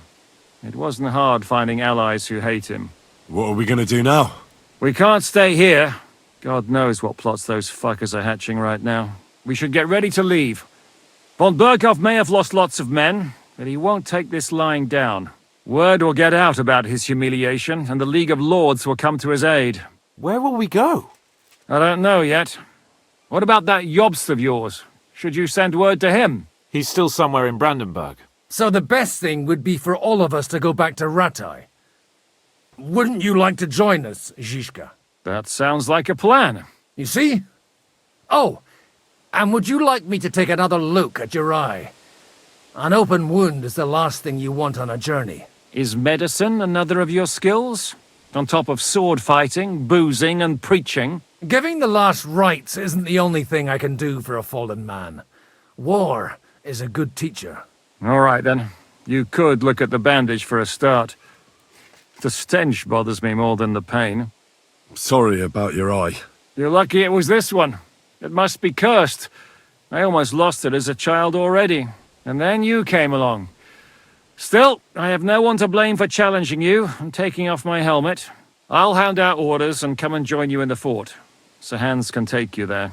It wasn't hard finding allies who hate him. What are we gonna do now? We can't stay here. God knows what plots those fuckers are hatching right now. We should get ready to leave. Von Berghoff may have lost lots of men, but he won't take this lying down. Word will get out about his humiliation, and the League of Lords will come to his aid. Where will we go? I don't know yet. What about that Jobst of yours? Should you send word to him? He's still somewhere in Brandenburg. So the best thing would be for all of us to go back to Ratai. Wouldn't you like to join us, Zizka? That sounds like a plan. You see? Oh, and would you like me to take another look at your eye? An open wound is the last thing you want on a journey. Is medicine another of your skills? On top of sword fighting, boozing, and preaching? Giving the last rites isn't the only thing I can do for a fallen man. War is a good teacher. All right, then. You could look at the bandage for a start. The stench bothers me more than the pain. Sorry about your eye. You're lucky it was this one. It must be cursed. I almost lost it as a child already. And then you came along. Still, I have no one to blame for challenging you and taking off my helmet. I'll hand out orders and come and join you in the fort. Sir Hans can take you there.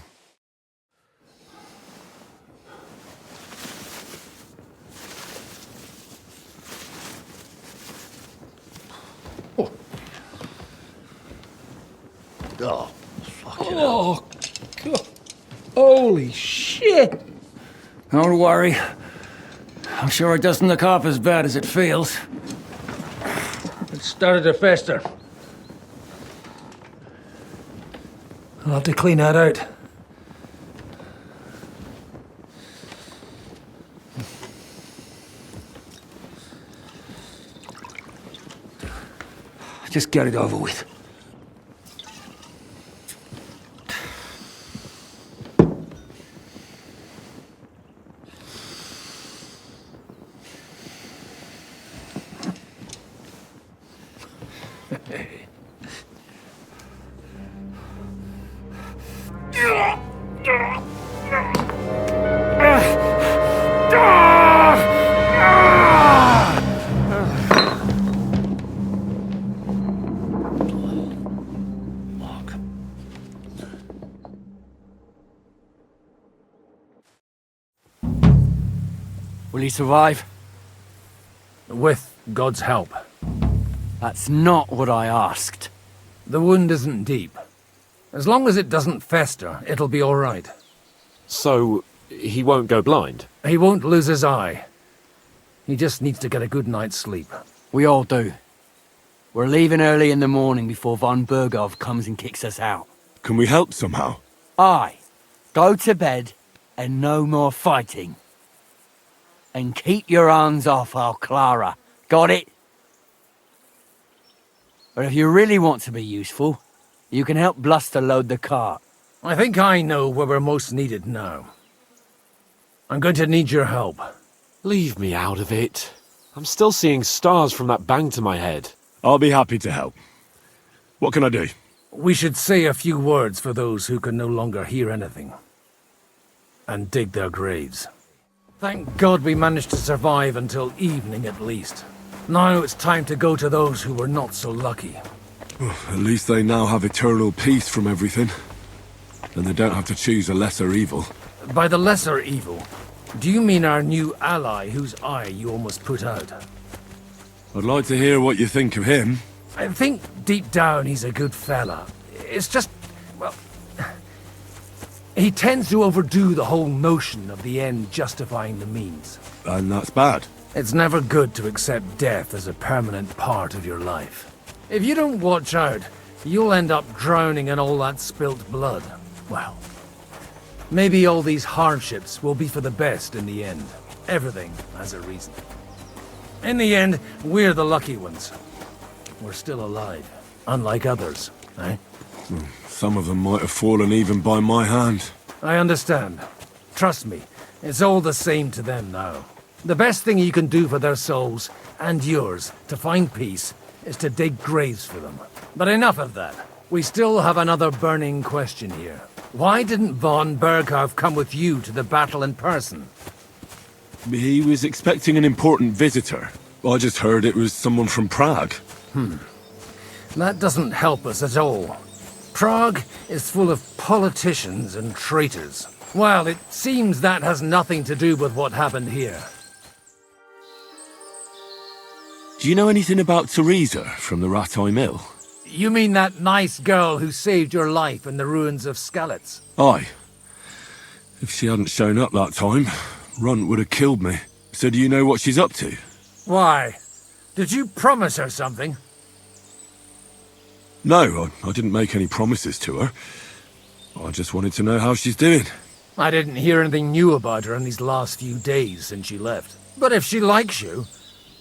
Oh, fucking Oh, God. Holy shit! Don't worry. I'm sure it doesn't look half as bad as it feels. It started to fester. I'll have to clean that out. Just get it over with. Will he survive? With God's help. That's not what I asked. The wound isn't deep. As long as it doesn't fester, it'll be all right. So, he won't go blind? He won't lose his eye. He just needs to get a good night's sleep. We all do. We're leaving early in the morning before von Bergov comes and kicks us out. Can we help somehow? Aye. Go to bed and no more fighting. And keep your hands off our Clara. Got it? But if you really want to be useful, you can help Bluster load the cart. I think I know where we're most needed now. I'm going to need your help. Leave me out of it. I'm still seeing stars from that bang to my head. I'll be happy to help. What can I do? We should say a few words for those who can no longer hear anything. And dig their graves. Thank God we managed to survive until evening at least. Now it's time to go to those who were not so lucky. At least they now have eternal peace from everything. And they don't have to choose a lesser evil. By the lesser evil, do you mean our new ally whose eye you almost put out? I'd like to hear what you think of him. I think deep down he's a good fella. It's just, well... he tends to overdo the whole notion of the end justifying the means. And that's bad. It's never good to accept death as a permanent part of your life. If you don't watch out, you'll end up drowning in all that spilt blood. Well, maybe all these hardships will be for the best in the end. Everything has a reason. In the end, we're the lucky ones. We're still alive, unlike others, eh? Some of them might have fallen even by my hand. I understand. Trust me, it's all the same to them now. The best thing you can do for their souls, and yours, to find peace, is to dig graves for them. But enough of that. We still have another burning question here. Why didn't von Berghoff come with you to the battle in person? He was expecting an important visitor. I just heard it was someone from Prague. That doesn't help us at all. Prague is full of politicians and traitors. Well, it seems that has nothing to do with what happened here. Do you know anything about Teresa from the Rattay Mill? You mean that nice girl who saved your life in the ruins of Skalitz? Aye. If she hadn't shown up that time, Runt would have killed me. So do you know what she's up to? Why? Did you promise her something? No, I didn't make any promises to her. I just wanted to know how she's doing. I didn't hear anything new about her in these last few days since she left. But if she likes you,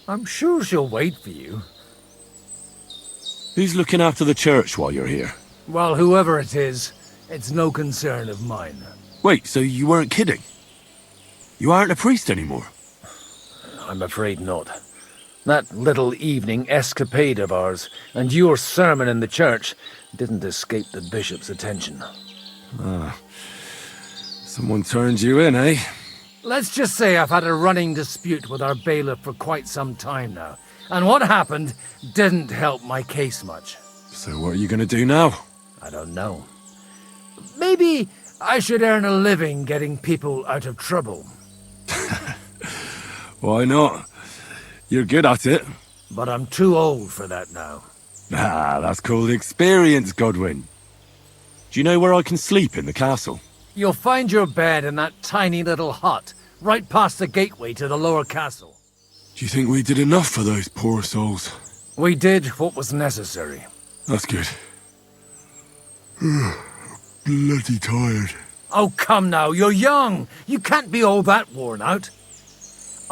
I'm sure she'll wait for you. Who's looking after the church while you're here? Well, whoever it is, it's no concern of mine. Wait, so you weren't kidding? You aren't a priest anymore? I'm afraid not. That little evening escapade of ours, and your sermon in the church, didn't escape the bishop's attention. Ah. Someone turned you in, eh? Let's just say I've had a running dispute with our bailiff for quite some time now. And what happened didn't help my case much. So what are you going to do now? I don't know. Maybe I should earn a living getting people out of trouble. Why not? You're good at it. But I'm too old for that now. Ah, that's called experience, Godwin. Do you know where I can sleep in the castle? You'll find your bed in that tiny little hut, right past the gateway to the lower castle. Do you think we did enough for those poor souls? We did what was necessary. That's good. Bloody tired. Oh, come now, you're young. You can't be all that worn out.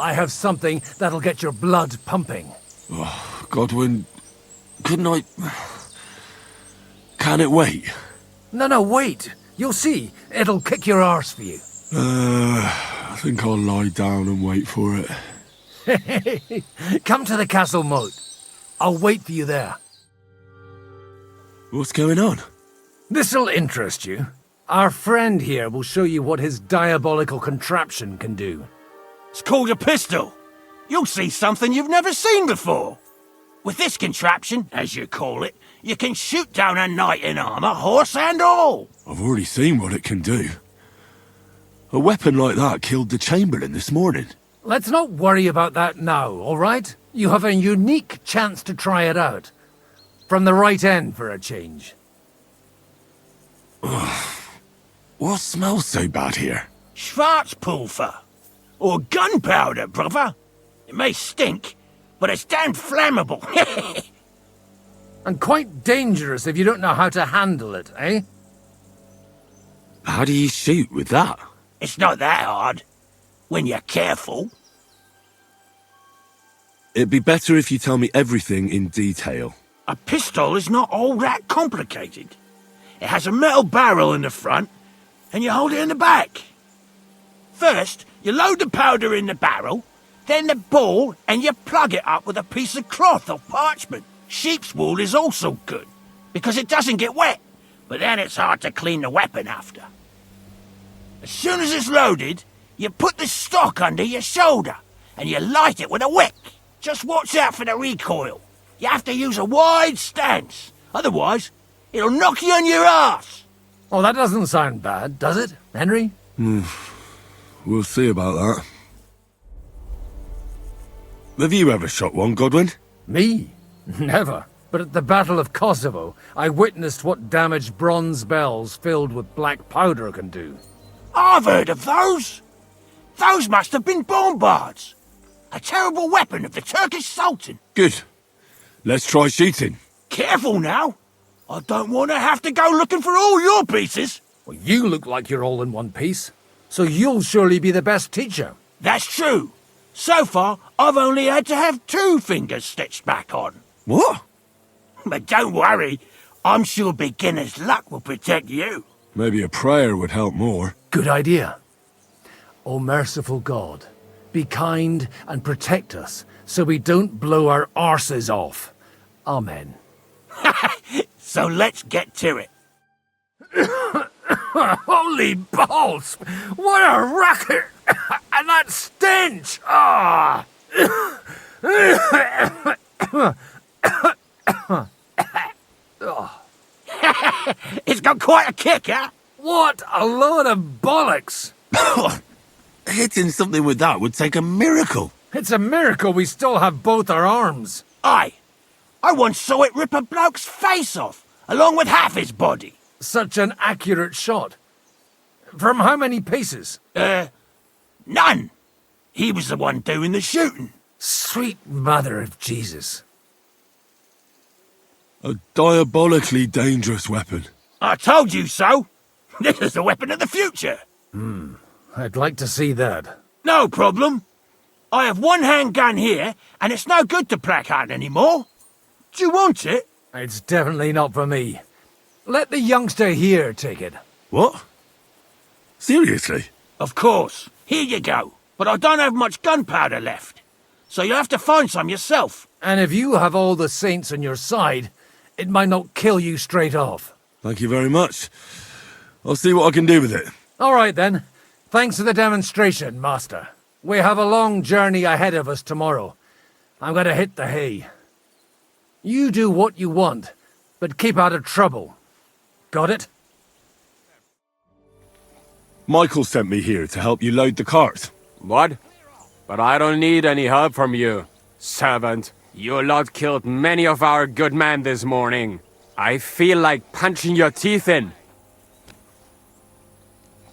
I have something that'll get your blood pumping. Oh, Godwin, couldn't I... Can it wait? No, wait. You'll see. It'll kick your arse for you. I think I'll lie down and wait for it. Come to the castle moat. I'll wait for you there. What's going on? This'll interest you. Our friend here will show you what his diabolical contraption can do. It's called a pistol. You'll see something you've never seen before. With this contraption, as you call it, you can shoot down a knight in armor, horse and all. I've already seen what it can do. A weapon like that killed the Chamberlain this morning. Let's not worry about that now, all right? You have a unique chance to try it out. From the right end for a change. What smells so bad here? Schwarzpulver. Or gunpowder, brother. It may stink, but it's damn flammable. And quite dangerous if you don't know how to handle it, eh? How do you shoot with that? It's not that hard, when you're careful. It'd be better if you tell me everything in detail. A pistol is not all that complicated. It has a metal barrel in the front, and you hold it in the back. First, you load the powder in the barrel, then the ball, and you plug it up with a piece of cloth or parchment. Sheep's wool is also good, because it doesn't get wet, but then it's hard to clean the weapon after. As soon as it's loaded, you put the stock under your shoulder, and you light it with a wick. Just watch out for the recoil. You have to use a wide stance, otherwise it'll knock you on your ass. Oh, that doesn't sound bad, does it, Henry? We'll see about that. Have you ever shot one, Godwin? Me? Never. But at the Battle of Kosovo, I witnessed what damage bronze bells filled with black powder can do. I've heard of those. Those must have been bombards. A terrible weapon of the Turkish Sultan. Good. Let's try shooting. Careful now. I don't want to have to go looking for all your pieces. Well, you look like you're all in one piece, so you'll surely be the best teacher. That's true. So far, I've only had to have 2 fingers stitched back on. What? But don't worry. I'm sure beginner's luck will protect you. Maybe a prayer would help more. Good idea. O merciful God, be kind and protect us so we don't blow our arses off. Amen. So let's get to it. Holy balls! What a racket! And that stench! Ah! It's got quite a kick, huh? What a load of bollocks! Hitting something with that would take a miracle. It's a miracle we still have both our arms. Aye. I once saw it rip a bloke's face off, along with half his body. Such an accurate shot. From how many paces? None. He was the one doing the shooting. Sweet mother of Jesus. A diabolically dangerous weapon. I told you so. This is the weapon of the future. I'd like to see that. No problem. I have one handgun here, and it's no good to placard anymore. Do you want it? It's definitely not for me. Let the youngster here take it. What? Seriously? Of course. Here you go. But I don't have much gunpowder left. So you have to find some yourself. And if you have all the saints on your side, it might not kill you straight off. Thank you very much. I'll see what I can do with it. All right, then. Thanks for the demonstration, Master. We have a long journey ahead of us tomorrow. I'm going to hit the hay. You do what you want, but keep out of trouble. Got it? Michael sent me here to help you load the cart. What? But I don't need any help from you, servant. You lot killed many of our good men this morning. I feel like punching your teeth in.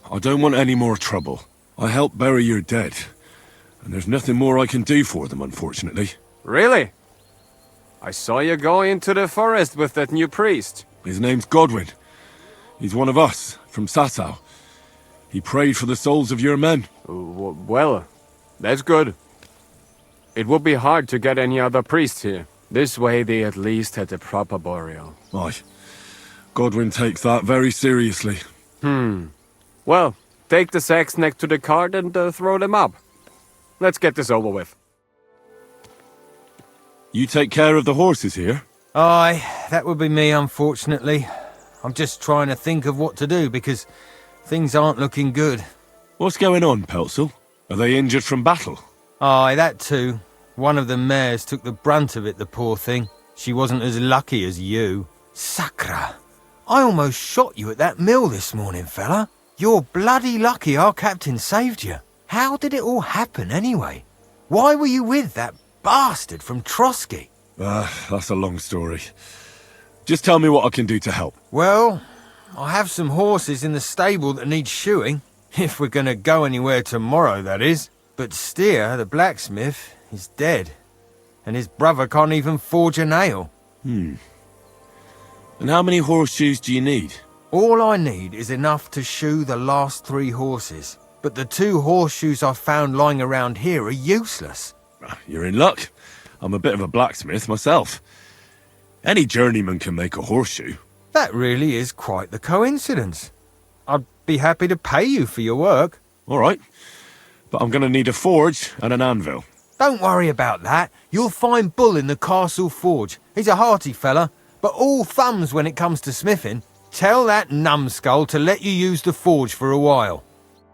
I don't want any more trouble. I helped bury your dead, and there's nothing more I can do for them, unfortunately. Really? I saw you go into the forest with that new priest. His name's Godwin. He's one of us, from Sasau. He prayed for the souls of your men. Well, that's good. It would be hard to get any other priest here. This way they at least had a proper burial. Aye. Godwin takes that very seriously. Well, take the sacks next to the cart and throw them up. Let's get this over with. You take care of the horses here? Aye, that would be me, unfortunately. I'm just trying to think of what to do, because things aren't looking good. What's going on, Peltzel? Are they injured from battle? Aye, that too. One of the mares took the brunt of it, the poor thing. She wasn't as lucky as you. Sacra! I almost shot you at that mill this morning, fella. You're bloody lucky our captain saved you. How did it all happen, anyway? Why were you with that bastard from Trotsky? That's a long story. Just tell me what I can do to help. Well, I have some horses in the stable that need shoeing. If we're gonna go anywhere tomorrow, that is. But Steer, the blacksmith, is dead. And his brother can't even forge a nail. And how many horseshoes do you need? All I need is enough to shoe the last 3 horses. But the 2 horseshoes I found lying around here are useless. You're in luck. I'm a bit of a blacksmith myself. Any journeyman can make a horseshoe. That really is quite the coincidence. I'd be happy to pay you for your work. All right. But I'm going to need a forge and an anvil. Don't worry about that. You'll find Bull in the castle forge. He's a hearty fella, but all thumbs when it comes to smithing. Tell that numbskull to let you use the forge for a while.